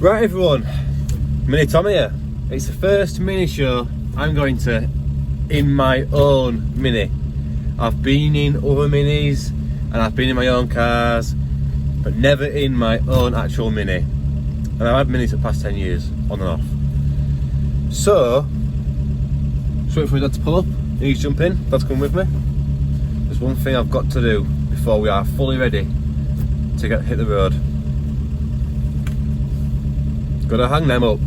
Right everyone, Mini Tom here. It's the first mini show I'm going to in my own mini. I've been in other minis and I've been in my own cars, but never in my own actual mini. And I've had minis for the past 10 years, on and off. So, just wait for my dad to pull up. He's jump in, dad's come with me. There's one thing I've got to do before we are fully ready to hit the road. Gotta hang them up.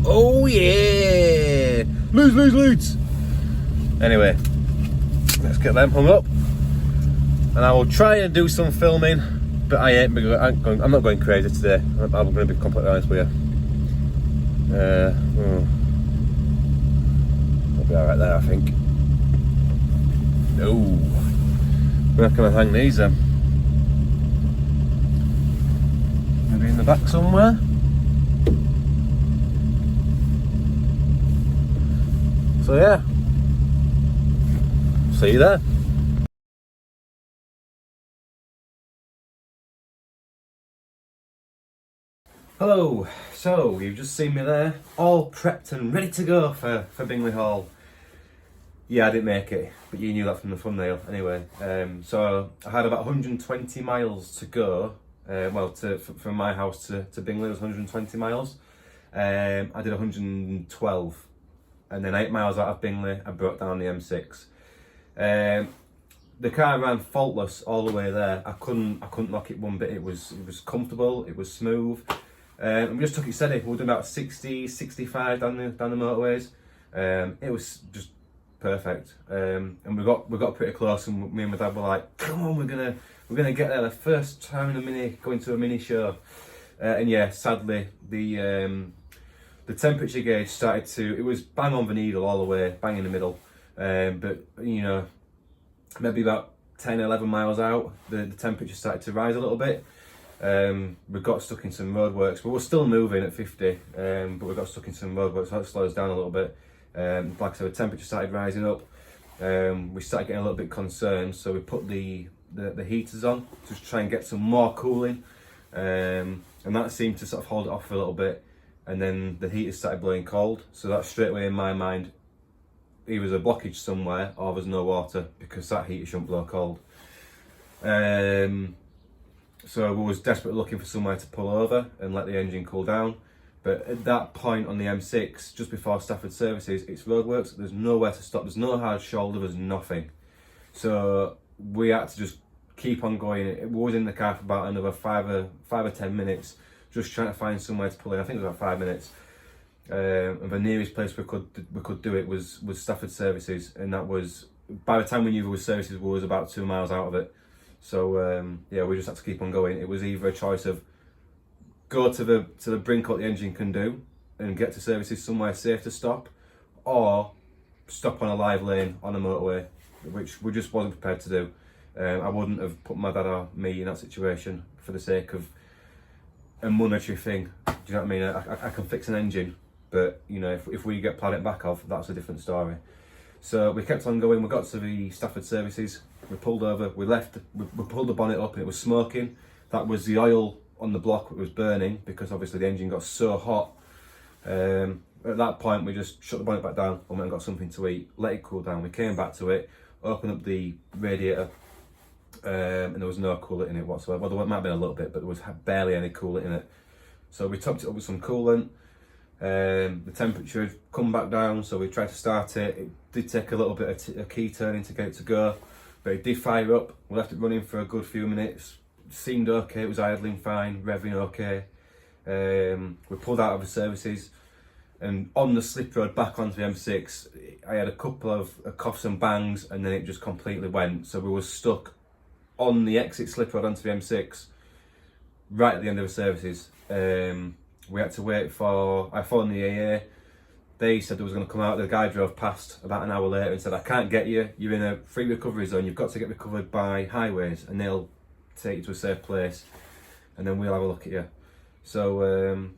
Oh yeah! Loose! Anyway, let's get them hung up. And I will try and do some filming, but I'm not going crazy today. I'm going to be completely honest with you. I'll be alright there, I think. No. Where can I hang these then? Maybe in the back somewhere? So yeah, see you there. Hello, so you've just seen me there, all prepped and ready to go for Bingley Hall. Yeah, I didn't make it, but you knew that from the thumbnail anyway. So I had about 120 miles to go, from my house to Bingley was 120 miles. I did 112. And then 8 miles out of Bingley, I broke down the M6. The car ran faultless all the way there. I couldn't knock it one bit. It was comfortable. It was smooth. And we just took it steady. We were doing about 60, 65 down the motorways. It was just perfect. And we got pretty close. And me and my dad were like, "Come on, we're gonna get there. The first time in a mini, going to a mini show." And yeah, sadly the temperature gauge started to, it was bang on the needle all the way, bang in the middle. But you know, maybe about 10, 11 miles out, the temperature started to rise a little bit. We got stuck in some roadworks, but we're still moving at 50, but we got stuck in some roadworks, so that slowed us down a little bit. Like I said, the temperature started rising up. We started getting a little bit concerned, so we put the heaters on to try and get some more cooling. And that seemed to sort of hold it off for a little bit. And then the heaters started blowing cold, so that straight away in my mind, either there's a blockage somewhere or there's no water, because that heater shouldn't blow cold. So we was desperately looking for somewhere to pull over and let the engine cool down. But at that point on the M6, just before Stafford Services, it's roadworks, there's nowhere to stop, there's no hard shoulder, there's nothing. So we had to just keep on going. We was in the car for about another 5 or 10 minutes, just trying to find somewhere to pull in. I think it was about 5 minutes. And the nearest place we could do it was Stafford Services, and that was, by the time we knew there was services, we was about 2 miles out of it. So yeah, we just had to keep on going. It was either a choice of go to the brink what the engine can do and get to services somewhere safe to stop, or stop on a live lane on a motorway, which we just wasn't prepared to do. I wouldn't have put my dad or me in that situation for the sake of a monetary thing. Do you know what I mean? I can fix an engine, but you know, if we get planet back off, that's a different story. So we kept on going. We got to the Stafford Services. We pulled over. We pulled the bonnet up, and it was smoking. That was the oil on the block that was burning, because obviously the engine got so hot. At that point, we just shut the bonnet back down and went and got something to eat. Let it cool down. We came back to it, opened up the radiator. And there was no coolant in it whatsoever. Well, there might have been a little bit, but there was barely any coolant in it. So we topped it up with some coolant. The temperature had come back down, so we tried to start it. It did take a little bit of key turning to get it to go, but it did fire up. We left it running for a good few minutes. It seemed okay, it was idling fine, revving okay. We pulled out of the services, and on the slip road back onto the M6, I had a couple of coughs and bangs, and then it just completely went. So we were stuck on the exit slip road onto the M6, right at the end of the services. We had to wait I phoned the AA. They said they was going to come out. The guy drove past about an hour later and said, "I can't get you. You're in a free recovery zone. You've got to get recovered by highways, and they'll take you to a safe place, and then we'll have a look at you." So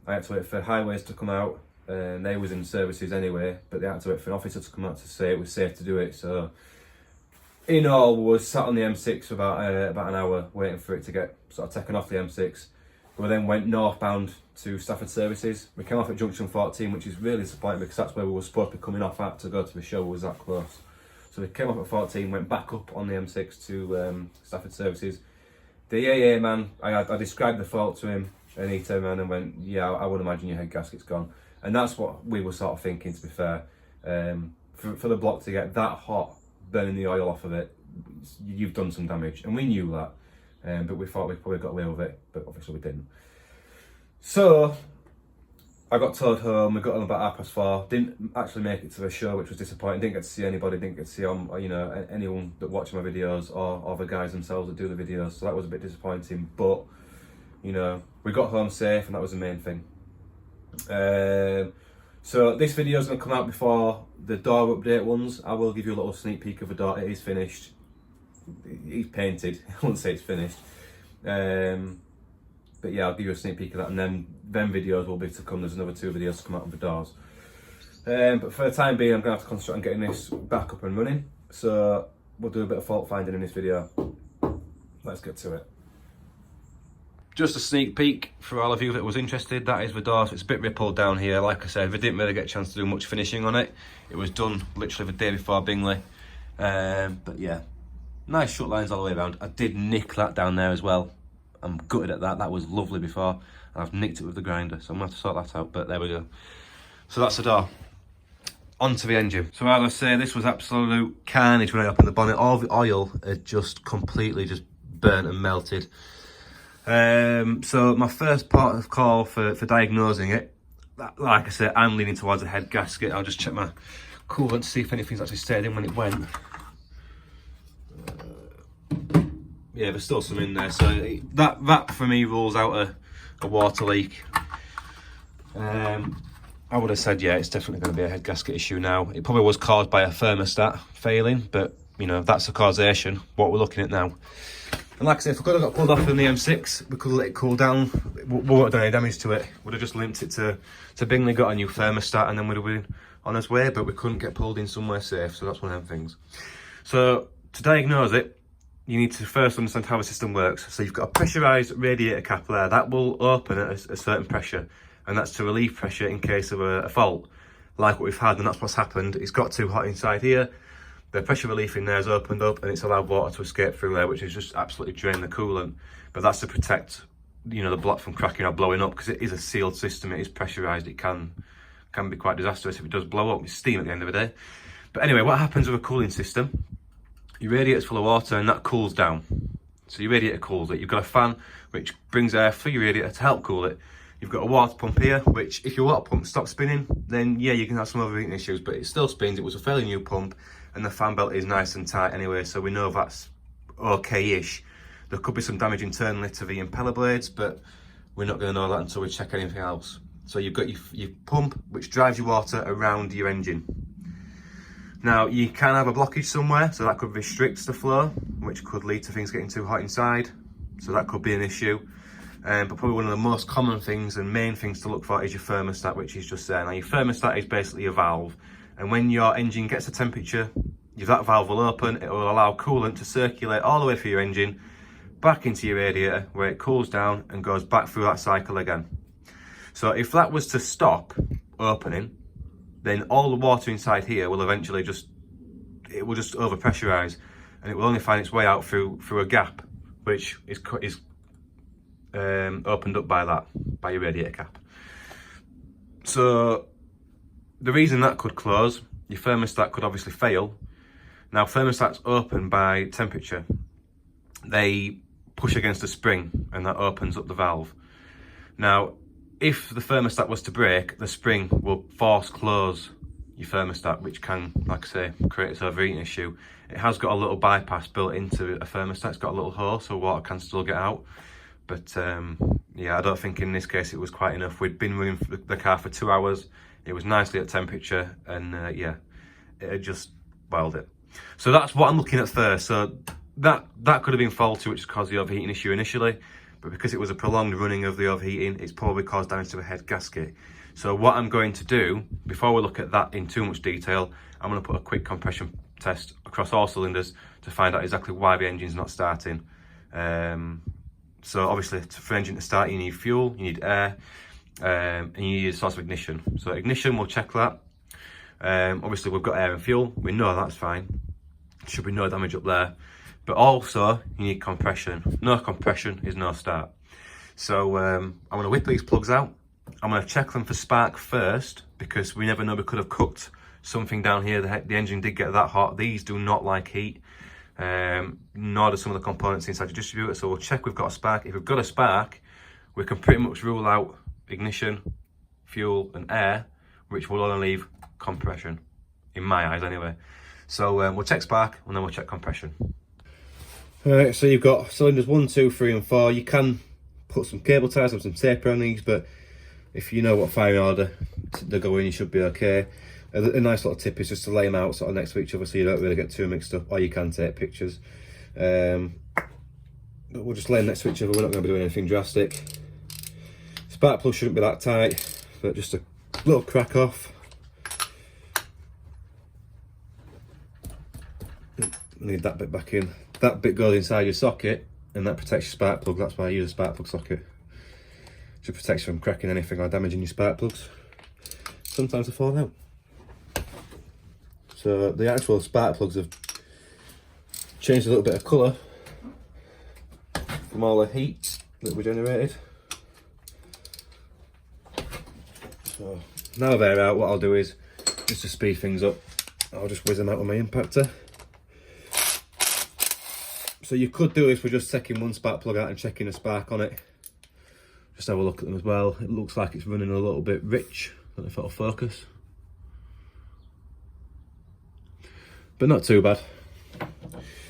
I had to wait for highways to come out, and they was in services anyway, but they had to wait for an officer to come out to say it was safe to do it. So in all, we was sat on the M6 for about an hour waiting for it to get sort of taken off the M6. We then went northbound to Stafford Services. We came off at junction 14, which is really disappointing because that's where we were supposed to be coming off at to go to the show. We was that close. So we came off at 14, went back up on the M6 to Stafford Services. The AA man, I described the fault to him, and he turned around and went, yeah, I would imagine your head gasket's gone. And that's what we were sort of thinking, to be fair. For the block to get that hot, burning the oil off of it, you've done some damage. And we knew that, but we thought we'd probably got away with it, but obviously we didn't. So I got towed home. We got home about 4:30. Didn't actually make it to the show, which was disappointing. Didn't get to see anybody. Didn't get to see anyone that watched my videos or the guys themselves that do the videos. So that was a bit disappointing. But we got home safe, and that was the main thing. So this video is going to come out before the door update ones. I will give you a little sneak peek of the door. It is finished. It's painted. I wouldn't say it's finished. But yeah, I'll give you a sneak peek of that, and then videos will be to come. There's another 2 videos to come out of the doors. But for the time being, I'm going to have to concentrate on getting this back up and running. So we'll do a bit of fault finding in this video. Let's get to it. Just a sneak peek for all of you that was interested. That is the door. So it's a bit rippled down here. Like I said, we didn't really get a chance to do much finishing on it. It was done literally the day before Bingley. But yeah, nice shut lines all the way around. I did nick that down there as well. I'm gutted at that. That was lovely before, and I've nicked it with the grinder, so I'm gonna have to sort that out. But there we go. So that's the door. Onto the engine. So as I say, this was absolute carnage when I opened the bonnet. All the oil had just completely just burnt and melted. So my first part of call for diagnosing it, like I said, I'm leaning towards the head gasket. I'll just check my coolant to see if anything's actually stayed in when it went. Yeah, there's still some in there, so that for me rules out a water leak. I would have said, yeah, it's definitely going to be a head gasket issue now. It probably was caused by a thermostat failing, but that's the causation, what we're looking at now. And like I said, if we could have got pulled off in the M6, we could have let it cool down. We wouldn't have done any damage to it. Would have just linked it to Bingley, got a new thermostat, and then we'd have been on its way, but we couldn't get pulled in somewhere safe, so that's one of them things. So to diagnose it, you need to first understand how the system works. So you've got a pressurised radiator cap there. That will open at a certain pressure, and that's to relieve pressure in case of a fault, like what we've had, and that's what's happened. It's got too hot inside here. The pressure relief in there has opened up, and it's allowed water to escape through there, which has just absolutely drained the coolant. But that's to protect, the block from cracking or blowing up, because it is a sealed system. It is pressurised. It can be quite disastrous if it does blow up. It's steam at the end of the day. But anyway, what happens with a cooling system? Your radiator's full of water, and that cools down. So your radiator cools it. You've got a fan which brings air through your radiator to help cool it. You've got a water pump here, which if your water pump stops spinning, then yeah, you can have some overheating issues, but it still spins. It was a fairly new pump, and the fan belt is nice and tight anyway, so we know that's okay-ish. There could be some damage internally to the impeller blades, but we're not going to know that until we check anything else. So you've got your pump, which drives your water around your engine. Now, you can have a blockage somewhere, so that could restrict the flow, which could lead to things getting too hot inside. So that could be an issue. But probably one of the most common things and main things to look for is your thermostat, which is just there. Now, your thermostat is basically a valve. And when your engine gets a temperature, that valve will open. It will allow coolant to circulate all the way through your engine, back into your radiator, where it cools down and goes back through that cycle again. So if that was to stop opening, then all the water inside here will eventually just overpressurize, and it will only find its way out through a gap, which is opened up by your radiator cap. So the reason that could close, your thermostat could obviously fail. Now, thermostats open by temperature. They push against a spring, and that opens up the valve. Now, if the thermostat was to break, the spring will force close your thermostat, which can, like I say, create its overheating issue. It has got a little bypass built into a thermostat. It's got a little hole so water can still get out. But yeah, I don't think in this case it was quite enough. We'd been running the car for 2 hours. It was nicely at temperature, and yeah, it had just boiled it. So that's what I'm looking at first. So that could have been faulty, which caused the overheating issue initially. But because it was a prolonged running of the overheating, it's probably caused damage to the head gasket. So what I'm going to do, before we look at that in too much detail, I'm going to put a quick compression test across all cylinders to find out exactly why the engine's not starting. So obviously for engine to start you need fuel, you need air, and you need a source of ignition. So ignition, we'll check that. Obviously we've got air and fuel, we know that's fine. Should be no damage up there. But also you need compression. No compression is no start. So I'm going to whip these plugs out. I'm going to check them for spark first, because we never know, we could have cooked something down here. The engine did get that hot. These do not like heat, nor do some of the components inside the distributor. So we'll check we've got a spark. If we've got a spark, we can pretty much rule out ignition, fuel and air, which will only leave compression, in my eyes anyway. So we'll check spark and then we'll check compression. Alright, so you've got cylinders 1, 2, 3 and 4. You can put some cable ties and some tape around these, but if you know what firing order they go in, you should be okay. A nice little tip is just to lay them out sort of next to each other so you don't really get too mixed up, or you can take pictures. But we'll just lay them next to each other, we're not going to be doing anything drastic. Spark plug shouldn't be that tight, but just a little crack off. Need that bit back in. That bit goes inside your socket and that protects your spark plug. That's why I use a spark plug socket. Should protect you from cracking anything or damaging your spark plugs. Sometimes they fall out. So the actual spark plugs have changed a little bit of colour from all the heat that we generated. So now they're out, what I'll do is, just to speed things up, I'll just whiz them out with my impactor. So you could do this with just taking one spark plug out and checking a spark on it. Just have a look at them as well. It looks like it's running a little bit rich. I don't know if it'll focus. But not too bad.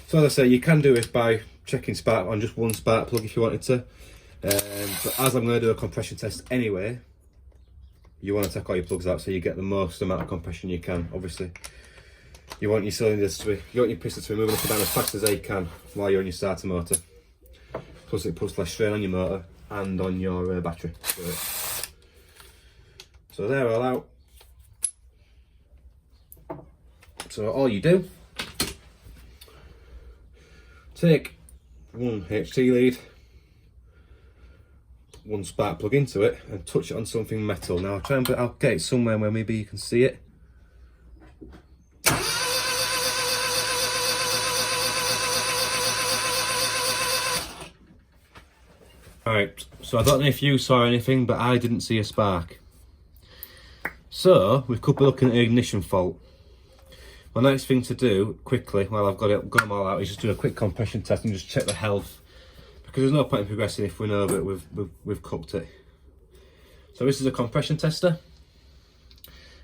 So as I say, you can do it by checking spark on just one spark plug if you wanted to. But as I'm going to do a compression test anyway, you want to take all your plugs out so you get the most amount of compression you can, obviously. You want your cylinders to be, you want your pistons to be moving up and down as fast as they can while you're on your starter motor. Plus it puts less strain on your motor and on your battery. So they're all out. So all you do, take one HT lead, one spark plug into it and touch it on something metal. Now I'll get it somewhere where maybe you can see it. Alright, so I don't know if you saw anything, but I didn't see a spark. So we could be looking at an ignition fault. My next thing to do quickly, while I've got them all out, is just do a quick compression test and just check the health, because there's no point in progressing if we know that we've cooked it. So this is a compression tester.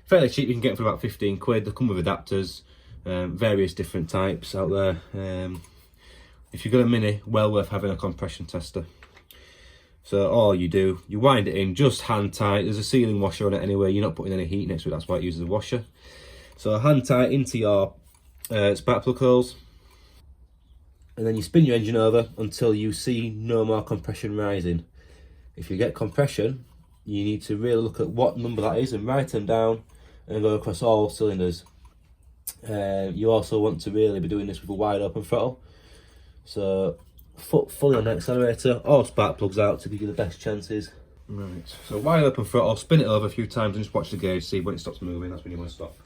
Fairly cheap, you can get them for about 15 quid. They come with adapters, various different types out there. If you've got a Mini, well worth having a compression tester. So all you do, you wind it in just hand tight. There's a sealing washer on it anyway, you're not putting any heat next to it, that's why it uses a washer. So hand tight into your spark plug holes, and then you spin your engine over until you see no more compression rising. If you get compression, you need to really look at what number that is and write them down and go across all cylinders. You also want to really be doing this with a wide open throttle. So foot fully on the accelerator, all spark plugs out to give you the best chances. Right, so wide open throttle, spin it over a few times and just watch the gauge, see when it stops moving, that's when you want to stop.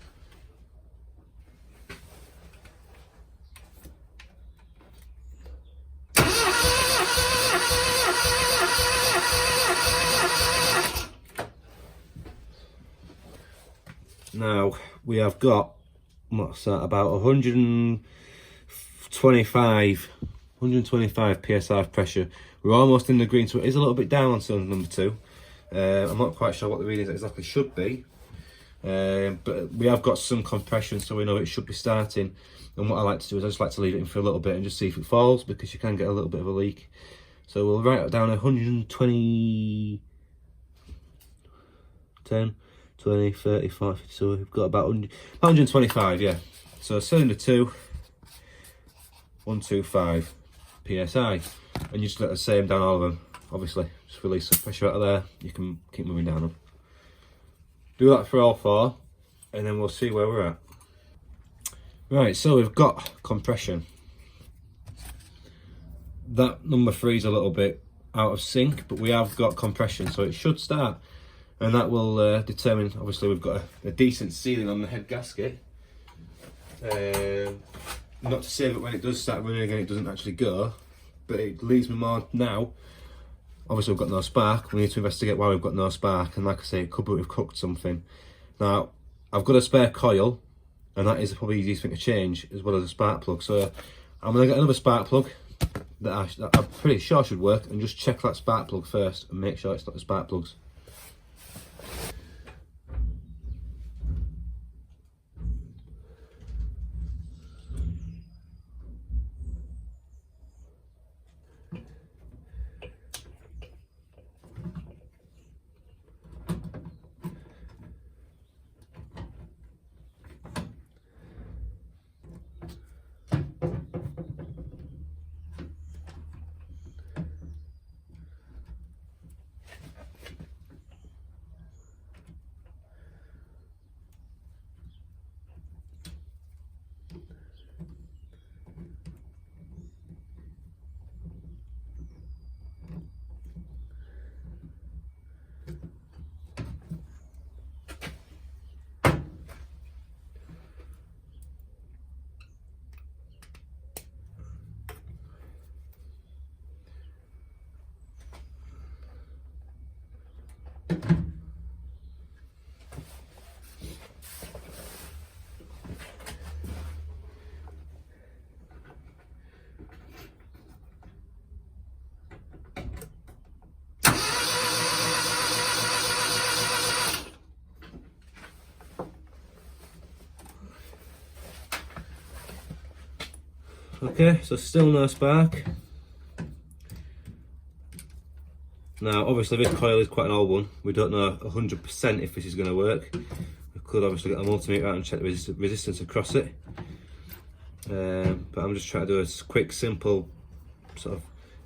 Now we have got, what's that, about 125 psi of pressure. We're almost in the green, so it is a little bit down on cylinder number 2. I'm not quite sure what the readings exactly should be, but we have got some compression, so we know it should be starting. And what I like to do is I just like to leave it in for a little bit and just see if it falls, because you can get a little bit of a leak. So we'll write it down 120, 10, 20, 30, 40, so we've got about 125, yeah. So cylinder 2, 125 psi, and you just let the same down all of them. Obviously, just release some pressure out of there, you can keep moving down them. Do that for all 4, and then we'll see where we're at. Right, so we've got compression. That number 3 is a little bit out of sync, but we have got compression, so it should start, and that will determine, obviously we've got a decent sealing on the head gasket. Not to say that when it does start running again it doesn't actually go, but it leaves me more now. Obviously we've got no spark, we need to investigate why we've got no spark, and like I say, it could be we've cooked something. Now, I've got a spare coil, and that is probably the easiest thing to change, as well as a spark plug. So I'm going to get another spark plug that I'm pretty sure should work, and just check that spark plug first and make sure it's not the spark plugs. Okay, so still no spark. Now obviously this coil is quite an old one, we don't know 100% if this is going to work. We could obviously get a multimeter out and check the resistance across it, but I'm just trying to do a quick simple sort of,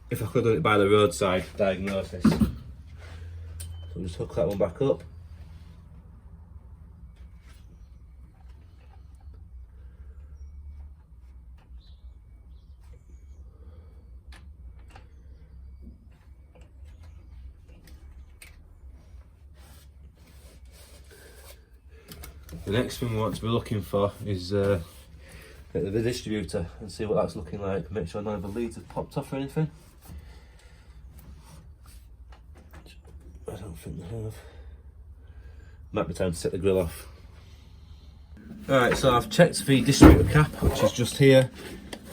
if I could do it by the roadside diagnosis. So I'll just hook that one back up. The next thing we want to be looking for is the distributor, and see what that's looking like. Make sure none of the leads have popped off or anything. I don't think they have. Might be time to set the grill off. Alright, so I've checked the distributor cap, which is just here.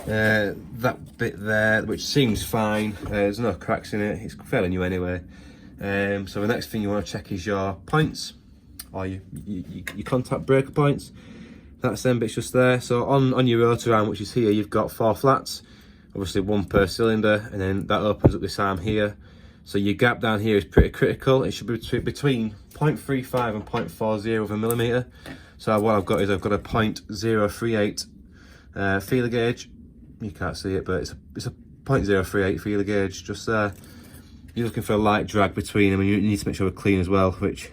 That bit there, which seems fine. There's no cracks in it, it's fairly new anyway. So the next thing you want to check is your points, or your contact breaker points. That's them bits just there. So on your rotor arm, which is here, you've got 4 flats, obviously 1 per cylinder, and then that opens up this arm here. So your gap down here is pretty critical. It should be between 0.35 and 0.40 of a millimetre. So what I've got is I've got a 0.038 feeler gauge. You can't see it, but it's a 0.038 feeler gauge just there. You're looking for a light drag between them, and you need to make sure they're clean as well, which,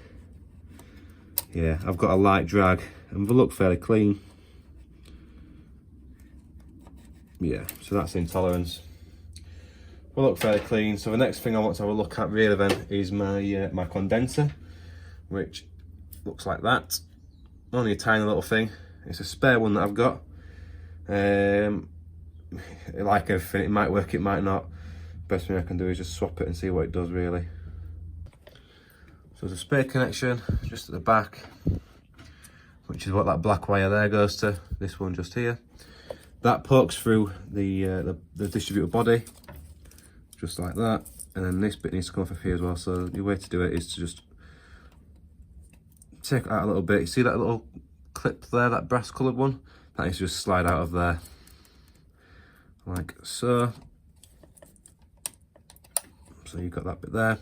yeah, I've got a light drag and they look fairly clean. Yeah, so that's intolerance. They look fairly clean. So the next thing I want to have a look at really then is my my condenser, which looks like that. Only a tiny little thing. It's a spare one that I've got. Like everything, it might work, it might not. Best thing I can do is just swap it and see what it does really. So there's a spare connection just at the back, which is what that black wire there goes to. This one just here. That pokes through the distributor body, just like that. And then this bit needs to come off here as well. So the way to do it is to just take it out a little bit. You see that little clip there, that brass coloured one? That needs to just slide out of there, like so. So you've got that bit there.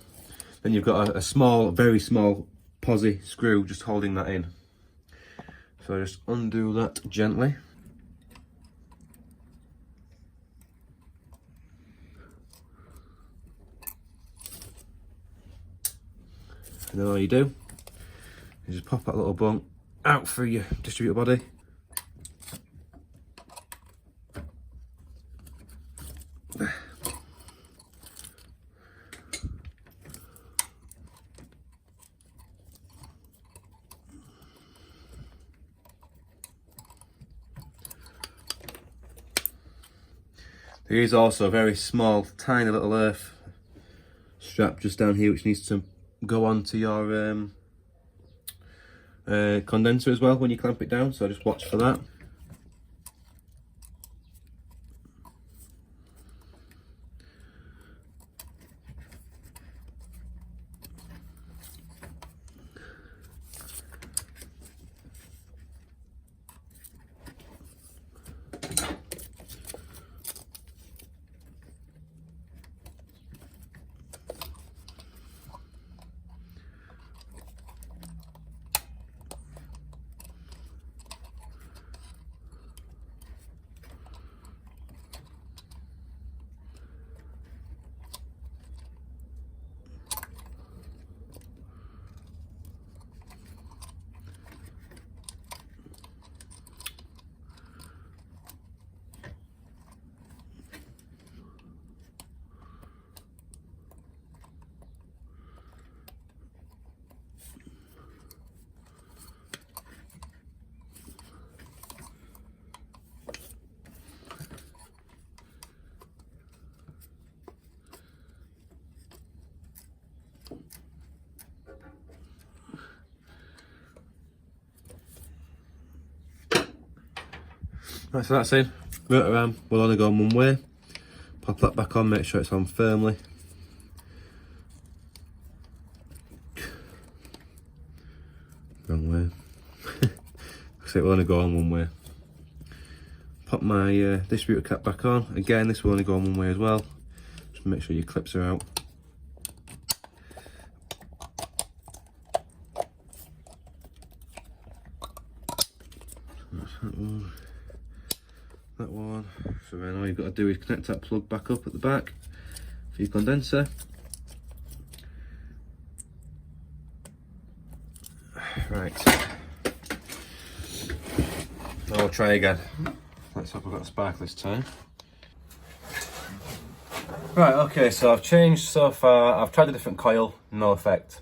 Then you've got a small, very small posi screw just holding that in. So just undo that gently. And then all you do is just pop that little bung out through your distributor body. There is also a very small, tiny little earth strap just down here which needs to go onto your condenser as well when you clamp it down, so just watch for that. Right, so that's in. Rotor arm will only go on one way. Pop that back on, make sure it's on firmly. Wrong way. So it will only go on one way. Pop my distributor cap back on. Again, this will only go on one way as well. Just make sure your clips are out. That's that one. That one. So then all you've got to do is connect that plug back up at the back for your condenser. Right. Now we'll try again. Let's hope I've got a spark this time. Right, okay, so I've changed so far. I've tried a different coil, no effect.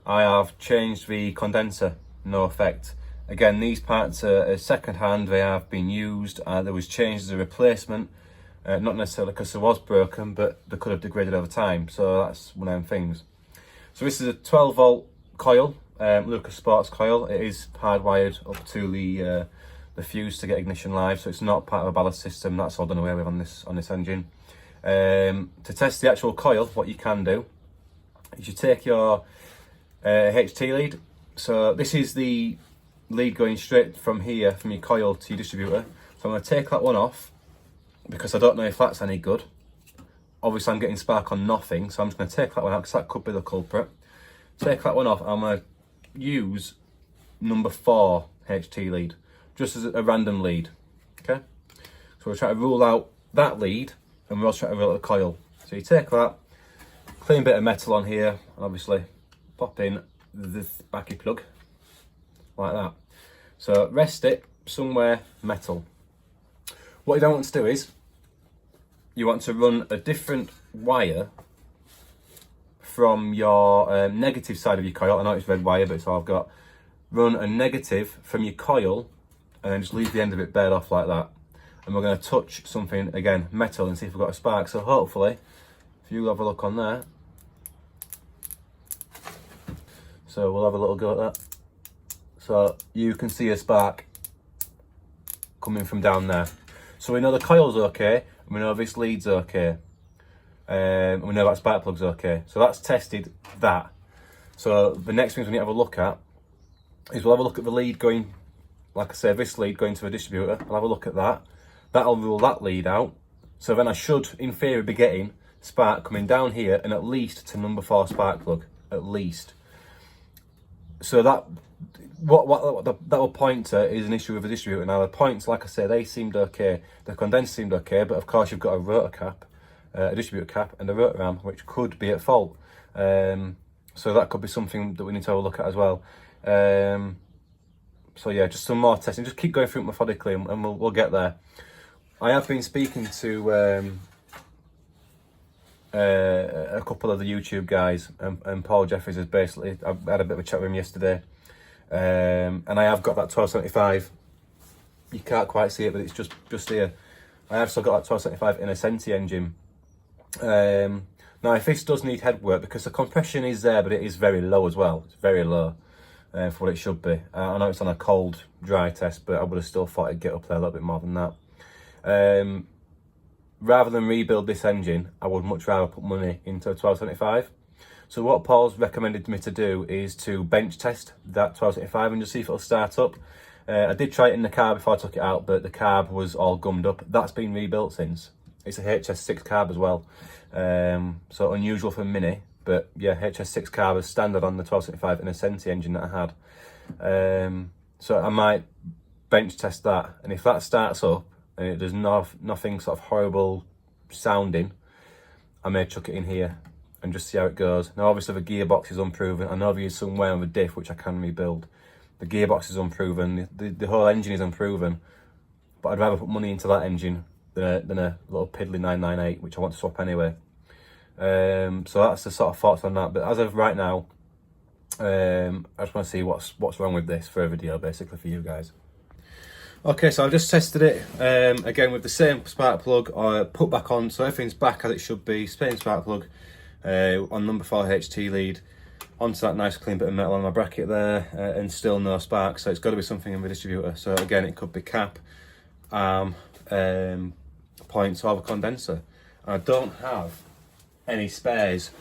I have changed the condenser, no effect. Again, these parts are second hand, they have been used. There was changed as a replacement, not necessarily because it was broken, but they could have degraded over time. So that's one of them things. So this is a 12 volt coil, Lucas Sports coil. It is hardwired up to the fuse to get ignition live, so it's not part of a ballast system. That's all done away with on this engine. To test the actual coil, what you can do is you take your HT lead. So this is the lead going straight from here, from your coil to your distributor. So I'm going to take that one off because I don't know if that's any good. Obviously I'm getting spark on nothing, so I'm just going to take that one out because that could be the culprit. Take that one off. I'm going to use number 4 HT lead, just as a random lead. Okay, so we'll try to rule out that lead, and we'll also try to rule out the coil. So you take that, clean bit of metal on here, and obviously pop in this backy plug like that. So rest it somewhere metal. What you don't want to do is you want to run a different wire from your negative side of your coil. I know it's red wire, but it's all I've got. Run a negative from your coil and then just leave the end of it bared off like that. And we're going to touch something, again, metal, and see if we've got a spark. So hopefully, if you have a look on there. So we'll have a little go at that. So you can see a spark coming from down there. So we know the coil's okay, and we know this lead's okay. And we know that spark plug's okay. So that's tested that. So the next things we need to have a look at is we'll have a look at the lead going, like I said, this lead going to a distributor. I'll have a look at that. That'll rule that lead out. So then I should, in theory, be getting spark coming down here and at least to number 4 spark plug, at least. So that that will point to is an issue with the distributor. Now the points, like I say, they seemed okay. The condenser seemed okay, but of course you've got a rotor cap, a distributor cap, and a rotor arm, which could be at fault. So that could be something that we need to have a look at as well. So yeah, just some more testing. Just keep going through it methodically, and we'll get there. I have been speaking to a couple of the YouTube guys, and Paul Jeffries is basically, I had a bit of a chat with him yesterday, and I have got that 1275. You can't quite see it, but it's just here. I have still got that 1275 in a Senti engine. Now if this does need head work, because the compression is there, but it is very low as well. It's very low for what it should be. I know it's on a cold, dry test, but I would have still thought it'd get up there a little bit more than that. Rather than rebuild this engine, I would much rather put money into a 1275. So what Paul's recommended me to do is to bench test that 1275 and just see if it'll start up. I did try it in the car before I took it out, but the carb was all gummed up. That's been rebuilt since. It's a HS6 carb as well. So unusual for a Mini, but yeah, HS6 carb is standard on the 1275 in a Senti engine that I had. So I might bench test that, and if that starts up and it does nothing sort of horrible sounding, I may chuck it in here and just see how it goes. Now obviously the gearbox is unproven. I know there is some wear on the diff which I can rebuild. The gearbox is unproven, the whole engine is unproven, but I'd rather put money into that engine than a little piddly 998, which I want to swap anyway. So that's the sort of thoughts on that. But as of right now, I just want to see what's wrong with this for a video, basically, for you guys. Okay, so I've just tested it again with the same spark plug. I put back on, so everything's back as it should be. Same spark plug on number 4 HT lead onto that nice clean bit of metal on my bracket there, and still no spark. So it's got to be something in the distributor. So again, it could be cap, arm, points, or the condenser. I don't have any spares.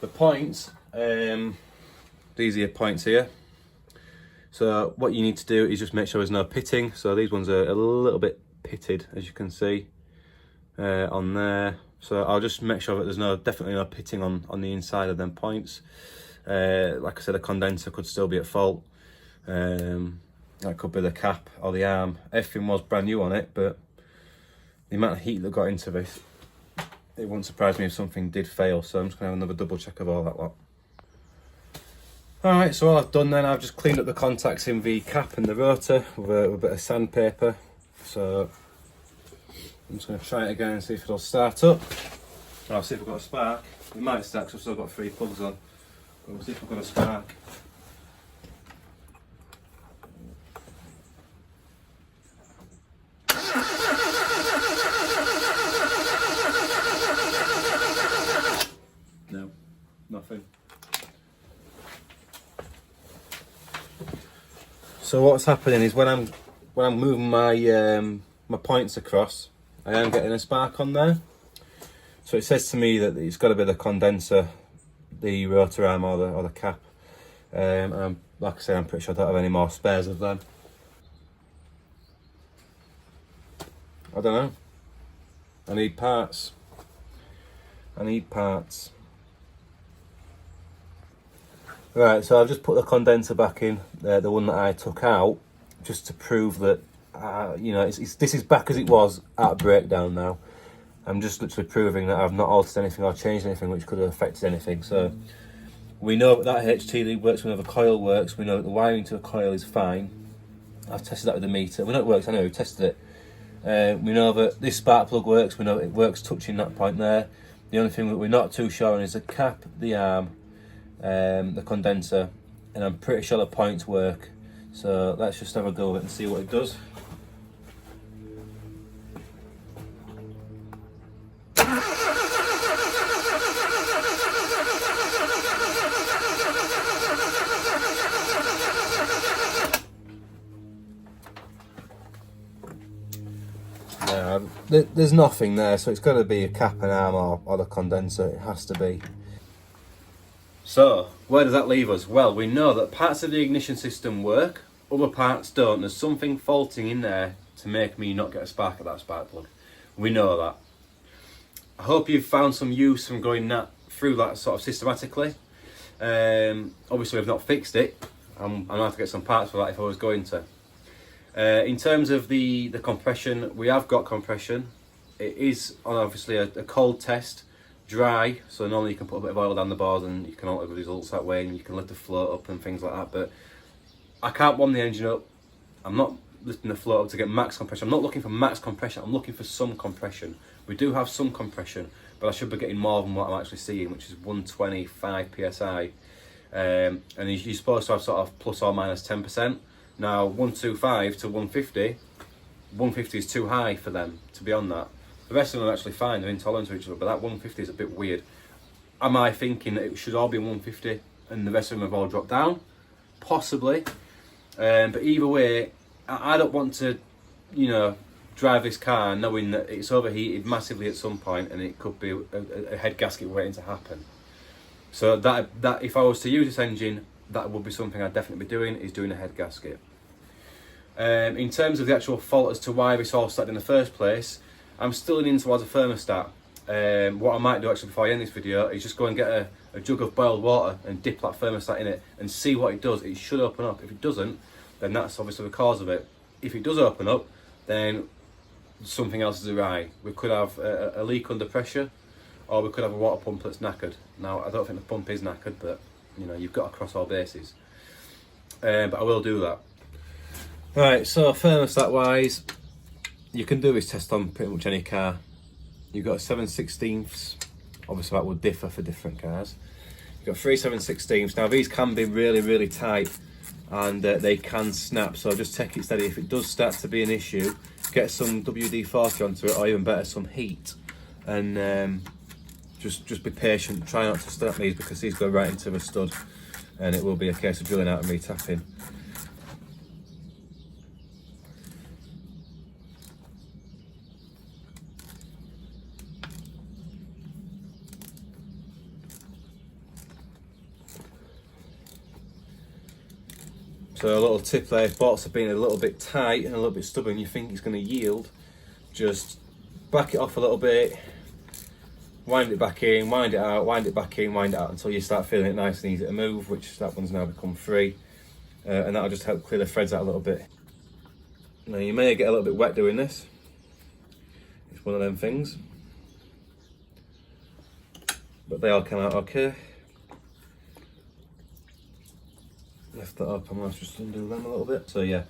The points, these are your points here. So what you need to do is just make sure there's no pitting. So these ones are a little bit pitted, as you can see on there. So I'll just make sure that there's definitely no pitting on the inside of them points. Like I said, a condenser could still be at fault. That could be the cap or the arm. Everything was brand new on it, but the amount of heat that got into this, it wouldn't surprise me if something did fail. So I'm just going to have another double check of all that lot. Alright, so all I've done then, I've just cleaned up the contacts in the cap and the rotor with a bit of sandpaper. So I'm just going to try it again and see if it'll start up. I'll see if I've got a spark. It might start because I've still got 3 plugs on. But we'll see if I've got a spark. No, nothing. So what's happening is when I'm moving my my points across, I am getting a spark on there. So it says to me that it's got to be the condenser, the rotor arm, or the cap. And like I say, I'm pretty sure I don't have any more spares of them. I don't know. I need parts. Right, so I've just put the condenser back in, the one that I took out, just to prove that, you know, this is back as it was at breakdown now. I'm just literally proving that I've not altered anything or changed anything which could have affected anything. So we know that HT lead works, we know the coil works, we know that the wiring to the coil is fine. I've tested that with the meter. We know it works, I know, we've tested it. We know that this spark plug works, we know it works touching that point there. The only thing that we're not too sure on is the cap, the arm, the condenser, and I'm pretty sure the points work. So let's just have a go with it and see what it does. There's nothing there, so it's got to be a cap and arm or the condenser. It has to be. So where does that leave us? Well, we know that parts of the ignition system work, other parts don't. There's something faulting in there to make me not get a spark at that spark plug. We know that. I hope you've found some use from going through that sort of systematically. Obviously we've not fixed it. I'm going to have to get some parts for that if I was going to. In terms of the compression, we have got compression. It is on obviously a cold test, dry, so normally you can put a bit of oil down the bars and you can alter the results that way, and you can lift the float up and things like that. But I can't warm the engine up. I'm not lifting the float up to get max compression. I'm not looking for max compression, I'm looking for some compression. We do have some compression, but I should be getting more than what I'm actually seeing, which is 125 psi. And you're supposed to have sort of plus or minus 10%. Now 125 to 150 150 is too high for them to be on that. The rest of them are actually fine, they're intolerant to each other, but that 150 is a bit weird. Am I thinking that it should all be 150 and the rest of them have all dropped down? Possibly. But either way, I don't want to, you know, drive this car knowing that it's overheated massively at some point and it could be a head gasket waiting to happen. So that if I was to use this engine, that would be something I'd definitely be doing, is doing a head gasket. In terms of the actual fault as to why this all started in the first place, I'm still leaning towards a thermostat. What I might do actually before I end this video is just go and get a jug of boiled water and dip that thermostat in it and see what it does. It should open up. If it doesn't, then that's obviously the cause of it. If it does open up, then something else is awry. We could have a leak under pressure, or we could have a water pump that's knackered. Now, I don't think the pump is knackered, but you know, you've got to cross all bases. But I will do that. Right, so thermostat wise, you can do this test on pretty much any car. You've got a 7/16, obviously that will differ for different cars. You've got 3 7/16. Now these can be really tight and they can snap, so just take it steady. If it does start to be an issue, get some WD-40 onto it, or even better, some heat, and just be patient. Try not to snap these because these go right into the stud and it will be a case of drilling out and retapping. So a little tip there, if bolts have been a little bit tight and a little bit stubborn, you think it's going to yield, just back it off a little bit, wind it back in, wind it out, wind it back in, wind it out until you start feeling it nice and easy to move, which that one's now become free. And that'll just help clear the threads out a little bit. Now you may get a little bit wet doing this. It's one of them things. But they all come out okay. Lift that up and let's just undo them a little bit. So yeah,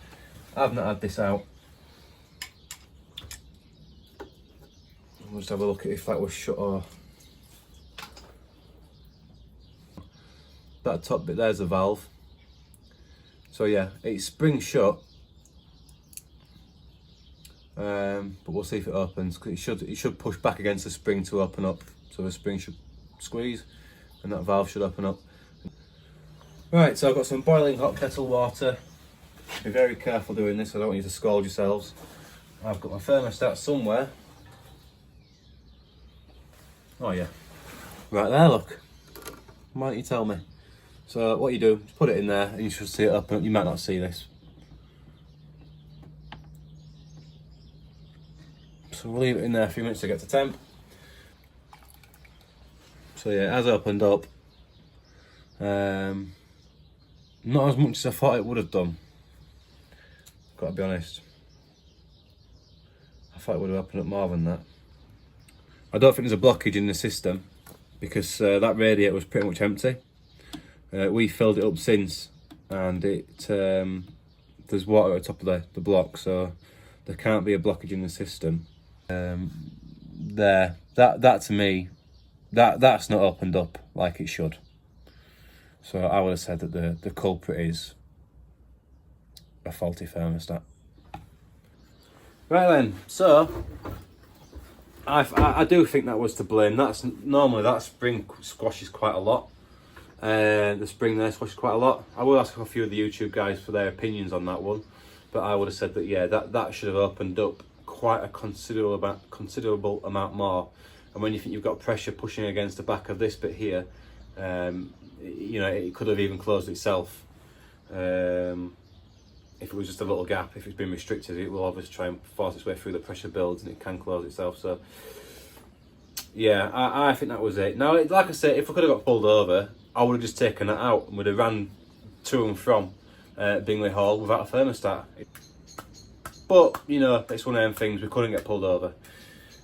I've not had this out. We'll just have a look at if that was shut or... That top bit there's a valve. So yeah, it's spring shut. But we'll see if it opens. It should push back against the spring to open up. So the spring should squeeze and that valve should open up. Right, so I've got some boiling hot kettle water. Be very careful doing this, I don't want you to scald yourselves. I've got my thermostat somewhere. Oh yeah, right there, look. Why don't you tell me? So what you do, just put it in there and you should see it open up. You might not see this. So we'll leave it in there a few minutes to get to temp. So yeah, it has opened up. Not as much as I thought it would have done. Got to be honest. I thought it would have opened up more than that. I don't think there's a blockage in the system because that radiator was pretty much empty. We filled it up since, and there's water at the top of the block, so there can't be a blockage in the system. That to me, that's not opened up like it should. So I would have said that the culprit is a faulty thermostat. Right then, so I do think that was to blame. Normally that spring squashes quite a lot. The spring there squashes quite a lot. I will ask a few of the YouTube guys for their opinions on that one, but I would have said that yeah, that should have opened up quite a considerable amount more. And when you think you've got pressure pushing against the back of this bit here, you know, it could have even closed itself. If it was just a little gap, if it's been restricted, it will obviously try and force its way through the pressure builds and it can close itself. So yeah, I think that was it. Now, like I say, if I could have got pulled over, I would have just taken that out and would have ran to and from Bingley Hall without a thermostat. But, you know, it's one of them things, we couldn't get pulled over.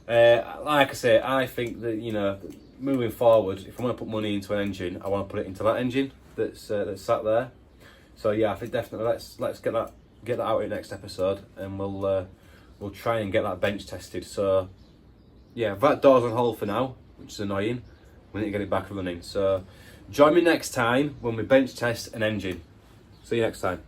Like I say, I think that, you know, moving forward, if I want to put money into an engine, I want to put it into that engine that's sat there. So yeah, I think definitely let's get that out in the next episode, and we'll try and get that bench tested. So yeah, that door's on hold for now, which is annoying. We need to get it back running. So join me next time when we bench test an engine. See you next time.